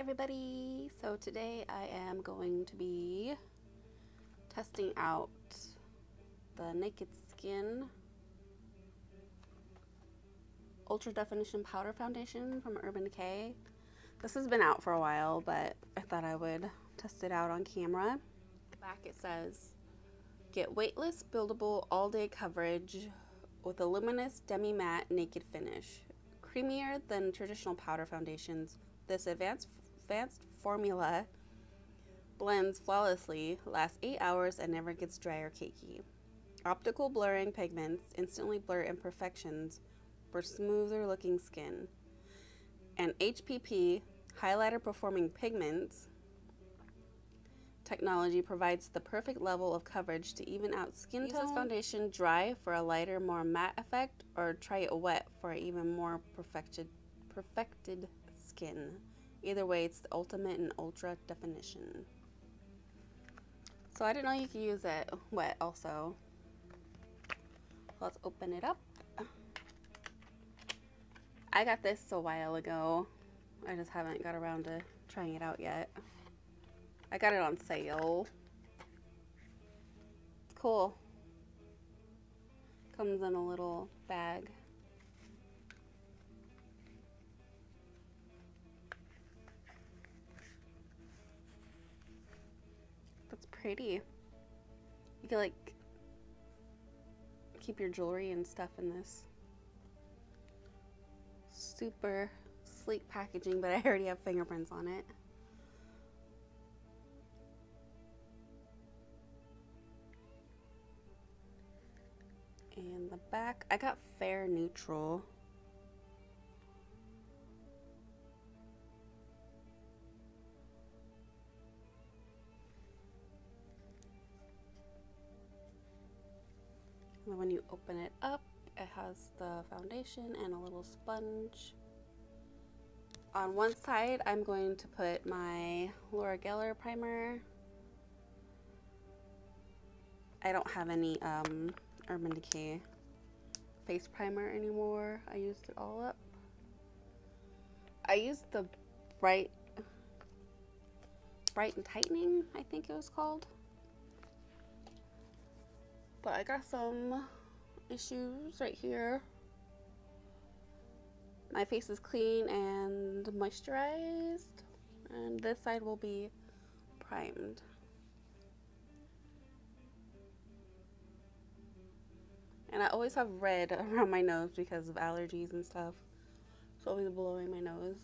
everybody. So today I am going to be testing out the Naked Skin Ultra Definition Powder Foundation from Urban Decay. This has been out for a while, but I thought I would test it out on camera. Back it says, get weightless, buildable, all-day coverage with a luminous demi-matte naked finish. Creamier than traditional powder foundations, this advanced formula blends flawlessly, lasts 8 hours, and never gets dry or cakey. Optical blurring pigments instantly blur imperfections for smoother looking skin. And HPP, highlighter performing pigments technology, provides the perfect level of coverage to even out skin tone. Use this foundation dry for a lighter, more matte effect, or try it wet for an even more perfected skin. Either way, it's the ultimate in ultra definition. So I didn't know you could use it wet also. Let's open it up. I got this a while ago. I just haven't got around to trying it out yet. I got it on sale. It's cool. Comes in a little bag. That's pretty. You can like keep your jewelry and stuff in this. Super sleek packaging, but I already have fingerprints on it. And the back, I got fair neutral. And then when you open it up, it has the foundation and a little sponge. On one side, I'm going to put my Laura Geller primer. I don't have any Urban Decay face primer anymore. I used it all up. I used the Bright and Tightening, I think it was called. But I got some issues right here. My face is clean and moisturized, and this side will be primed. And I always have red around my nose because of allergies and stuff. It's always blowing my nose.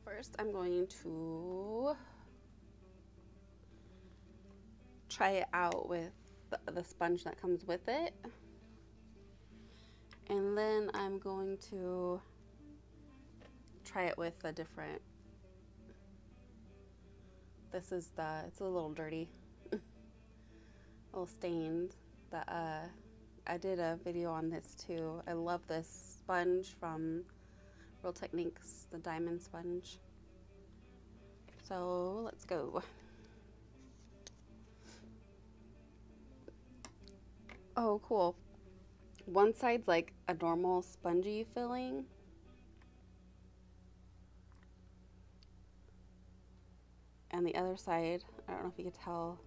First, I'm going to try it out with the sponge that comes with it. And then I'm going to try it with a different, it's a little dirty, a little stained. I did a video on this too. I love this sponge from Real Techniques, the diamond sponge. So let's go. Oh, cool. One side's like a normal spongy filling. And the other side, I don't know if you could tell,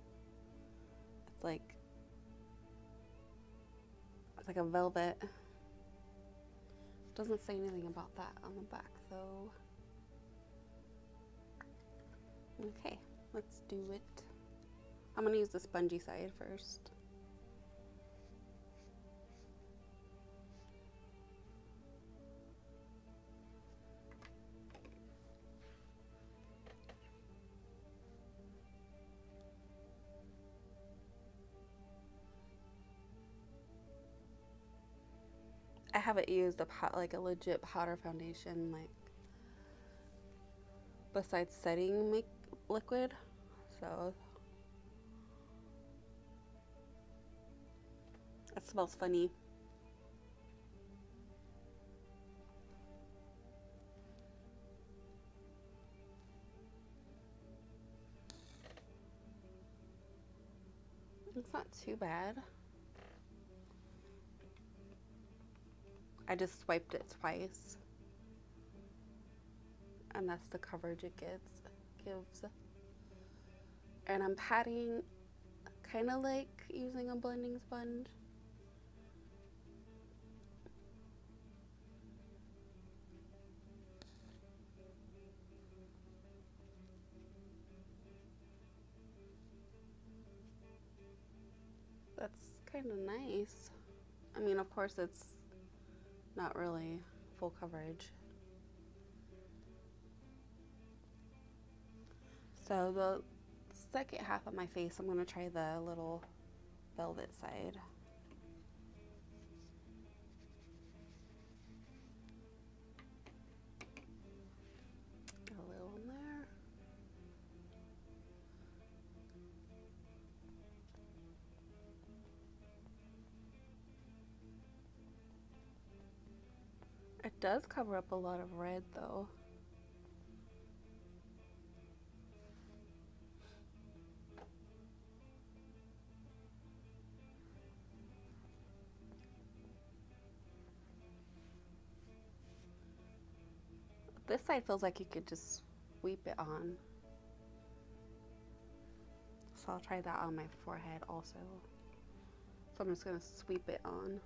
it's like a velvet. Doesn't say anything about that on the back though. Okay, let's do it. I'm gonna use the spongy side first. I haven't used like a legit powder foundation, like besides setting liquid, so it smells funny. It's not too bad. I just swiped it twice. and that's the coverage it gives. And I'm patting kind of like using a blending sponge. That's kind of nice. I mean, of course, it's not really full coverage. So the second half of my face, I'm going to try the little velvet side. Got a little in there. It does cover up a lot of red though. This side feels like you could just sweep it on. So I'll try that on my forehead also. So I'm just going to sweep it on.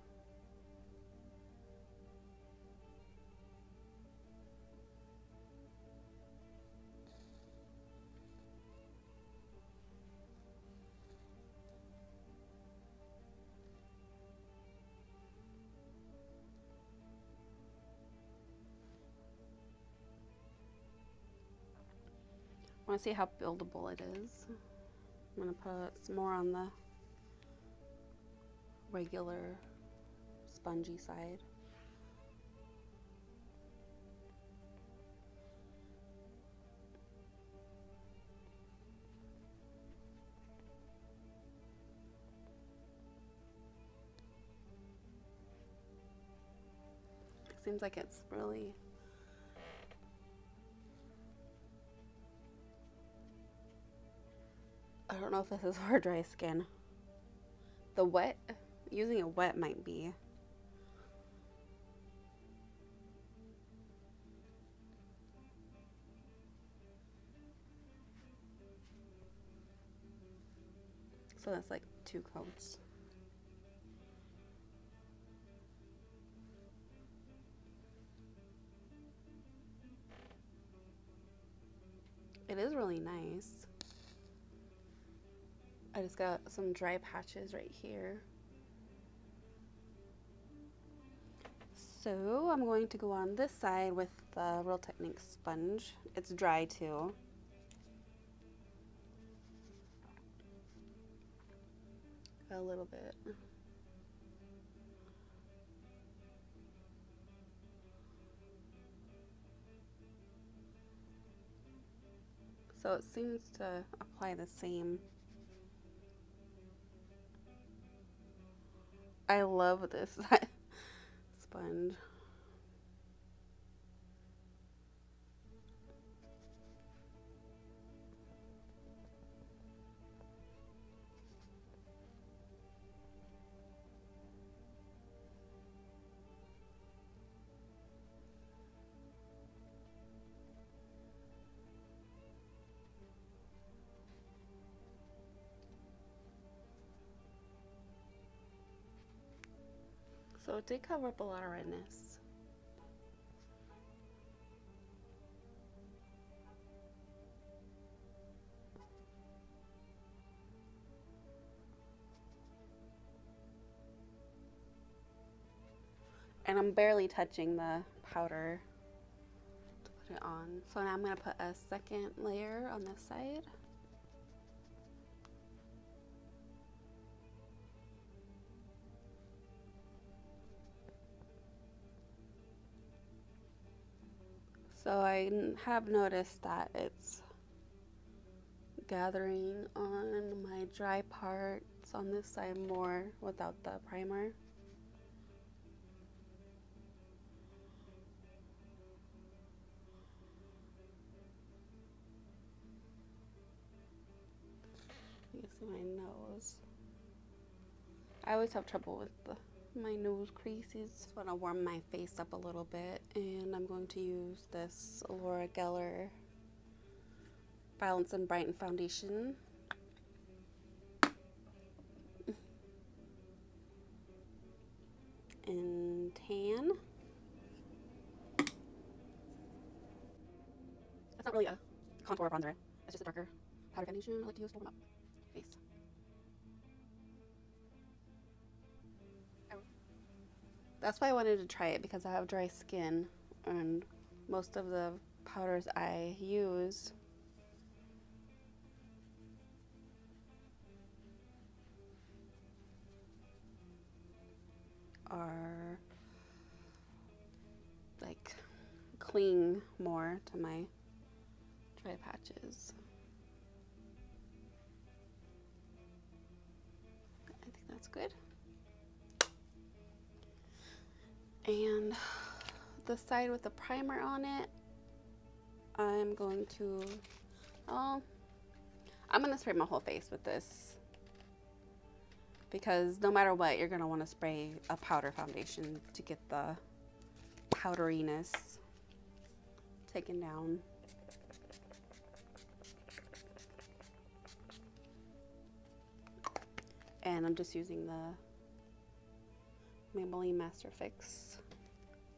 I want to see how buildable it is. I'm going to put some more on the regular spongy side. It seems like it's really I don't know if this is for dry skin. The wet, using it wet might be. So that's like 2 coats. It is really nice. I just got some dry patches right here. So I'm going to go on this side with the Real Technique sponge. It's dry too. A little bit. So it seems to apply the same. I love this sponge. So it did cover up a lot of redness. And I'm barely touching the powder to put it on. So now I'm going to put a second layer on this side. So I have noticed that it's gathering on my dry parts on this side more without the primer. You can see my nose. I always have trouble with my nose creases. Just want to warm my face up a little bit, and I'm going to use this Laura Geller Balance and Brighten foundation. And tan. It's not really a contour or bronzer. It's just a darker powder foundation I like to use to warm up my face. That's why I wanted to try it, because I have dry skin and most of the powders I use are like cling more to my dry patches. I think that's good. And the side with the primer on it, I'm going to spray my whole face with this, because no matter what, you're going to want to spray a powder foundation to get the powderiness taken down. And I'm just using the Maybelline Master Fix.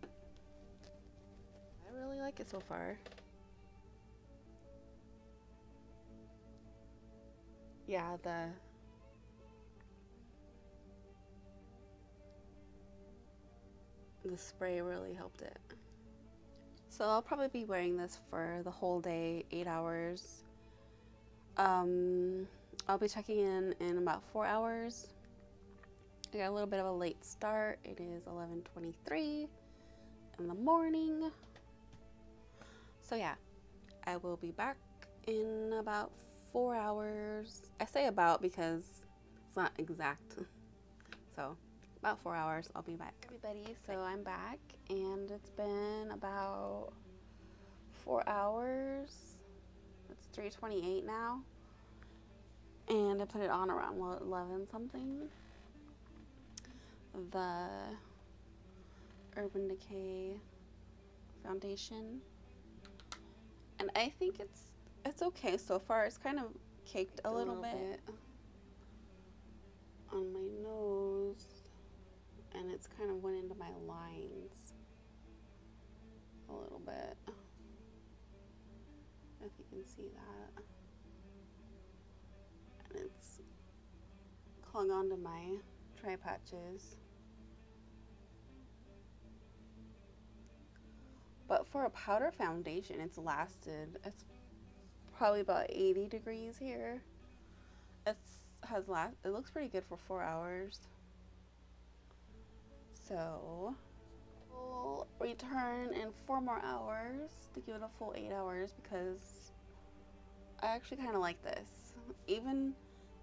I really like it so far. Yeah, the spray really helped it. So I'll probably be wearing this for the whole day, 8 hours. I'll be checking in about 4 hours. I got a little bit of a late start. It is 11:23 in the morning. So yeah, I will be back in about 4 hours. I say about because it's not exact. So about 4 hours, I'll be back. Everybody, so I'm back, and it's been about 4 hours. It's 3:28 now. And I put it on around 11 something. The Urban Decay foundation, and I think it's okay so far. It's kind of caked a little bit on my nose, and it's kind of went into my lines a little bit, if you can see that, and it's clung onto my dry patches. But for a powder foundation, it's lasted. It's probably about 80 degrees here. It looks pretty good for 4 hours. So we'll return in 4 more hours to give it a full 8 hours, because I actually kind of like this. Even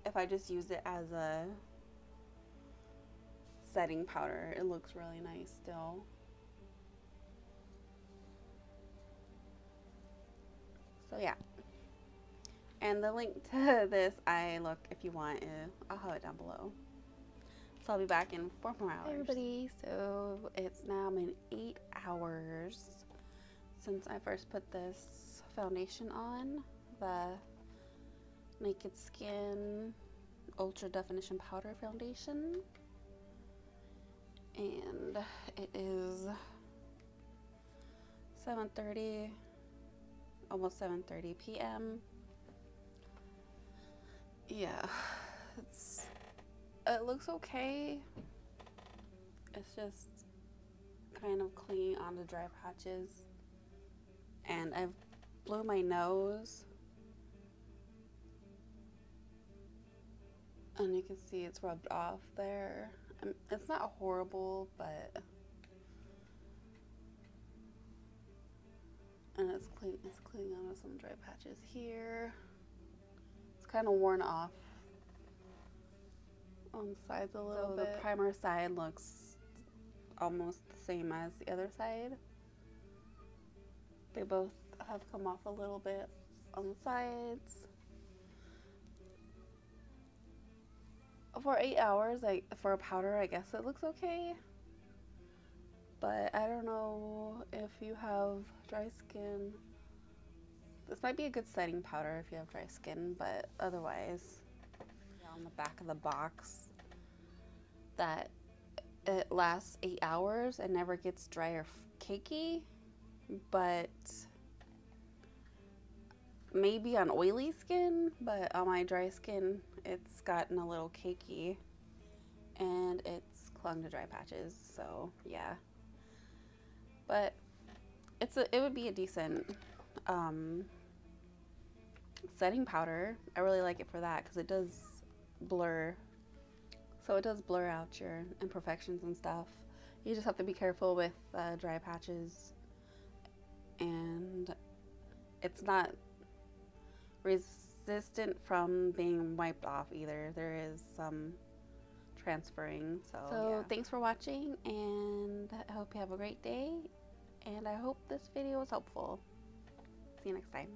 if I just use it as a setting powder, it looks really nice still. So yeah, and the link to this, if you want, I'll have it down below. So I'll be back in 4 more hours. Hey everybody, so it's now been 8 hours since I first put this foundation on, the Naked Skin Ultra Definition Powder Foundation, and it is 7:30, almost 7:30 p.m. Yeah, it looks okay. It's just kind of clinging onto dry patches, and I've blew my nose, and you can see it's rubbed off there. It's not horrible, but and it's clinging onto some dry patches here. It's kind of worn off on the sides a little bit. The primer side looks almost the same as the other side. They both have come off a little bit on the sides. For 8 hours, like for a powder, I guess it looks okay. But I don't know if you have dry skin. This might be a good setting powder if you have dry skin, but otherwise, on the back of the box, that it lasts 8 hours and never gets dry or cakey, but maybe on oily skin, but on my dry skin, it's gotten a little cakey and it's clung to dry patches, so yeah. But it would be a decent setting powder. I really like it for that because it does blur. So it does blur out your imperfections and stuff. You just have to be careful with dry patches, and it's not resistant from being wiped off either. There is some transferring. So yeah. Thanks for watching, and I hope you have a great day, and I hope this video was helpful. See you next time.